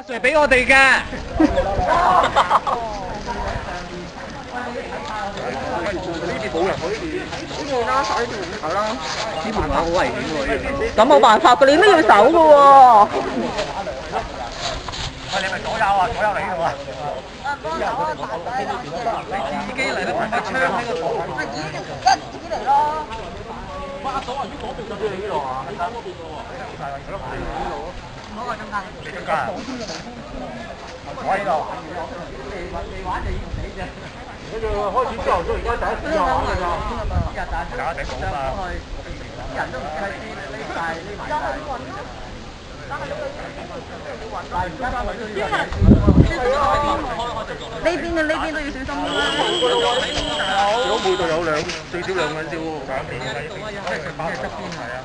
係俾我哋㗎。呢邊冇人喎，呢邊啦，手呢邊唔好啦。呢邊好危險喎，咁冇辦法㗎，你都要守㗎喎。喂，你咪左右啊，左右嚟呢度啊！幫手啊，大仔啦！你自己嚟啦，買槍喺個台。咪自己嚟咯。阿嫂話如果嗰邊就俾你呢度啊，你睇嗰邊喎。唔好話中間。你中間啊？我喺度。未玩就已經死啫。跟住開始之後，到而家第一次又玩㗎咋。搞頂講啊！人都唔計匿晒匿埋晒。呢邊啊，呢邊都要小心啦。如果每度有最少兩個人先喎。兩邊嘅，即係佢擺喺側邊係啊。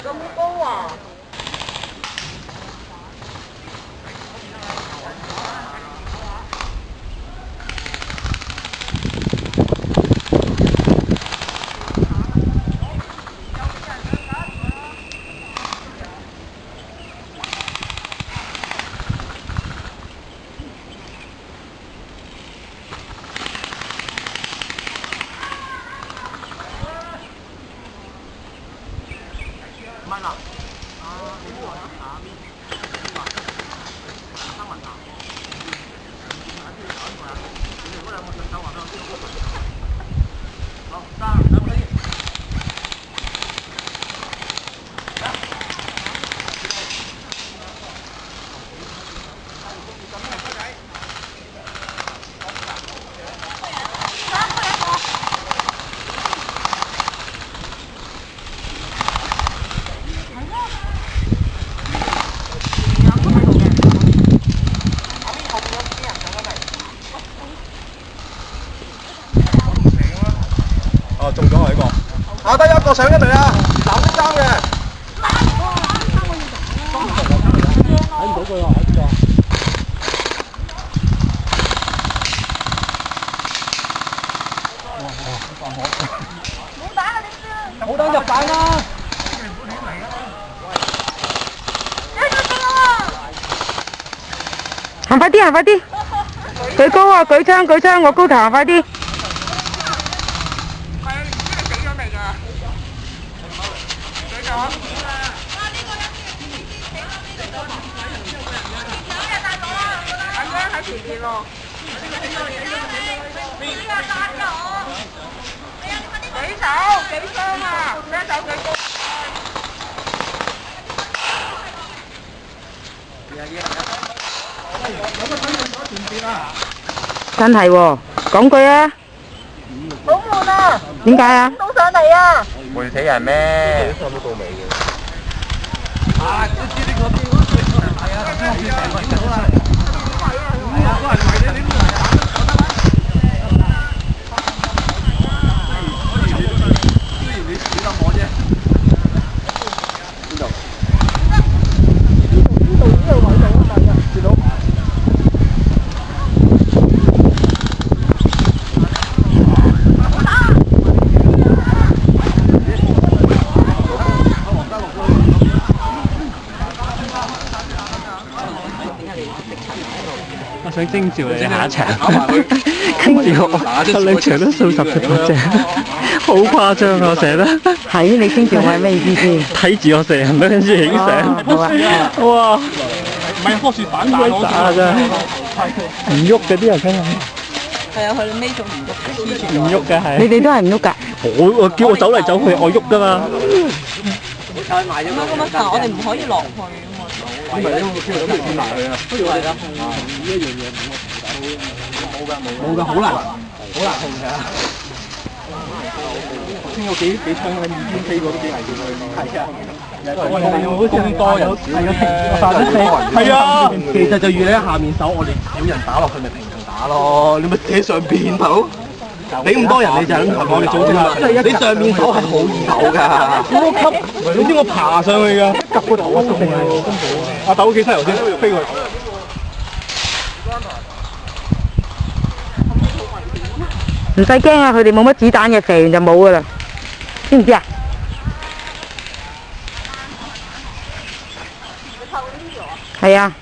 咁高啊！哦，中咗呢個。下低一個上緊嚟啊！藍色衫嘅。睇唔到佢喎，喺邊個？冇打啊！點算？冇等入彈啦！行快啲，行快啲！舉高啊！舉槍，舉槍！我高頭行快啲！前面咯，舉手舉槍啊！雙手舉高。真係喎，講句啊！好悶啊！點解啊？到上嚟啊！悶死人咩？差唔多到尾嘅。啊！知呢個邊？係啊，頭先我見成個人走啦。係啊，都係圍你點打都得啦。雖然你少咁我啫。邊度？呢度位度啊，見到。我想徵召你下一場，跟住我兩場都數十隻8隻，好誇張啊！我成日都係你徵召我係咩意思先？睇住我成日都跟住影相，好啊！哇！唔係棵樹反彈打啊真係，唔喐嗰啲人真係，係啊，佢哋尾仲唔喐，唔喐嘅係。你哋都係唔喐㗎？我叫我走嚟走去，我喐㗎嘛。但我哋唔可以落去啊嘛。唔係你叫諗住轉埋去啊！不如我哋呢一樣嘢冇㗎，好難控㗎。頭先有幾槍喺耳邊飛過都幾危險㗎。係啊，我哋好似咁多人，係啊，其實就預你喺下面手，我哋少人打落去咪平常打咯。你咪企上邊頭。你咁多人你就咁同我哋組織啦，你上面手係好易手㗎，我級，你知我爬上去㗎，急個頭啊，定係阿豆幾犀頭先飛過去。唔使驚啊！佢哋冇乜子彈嘅，射完就冇㗎啦，知唔知啊？係啊。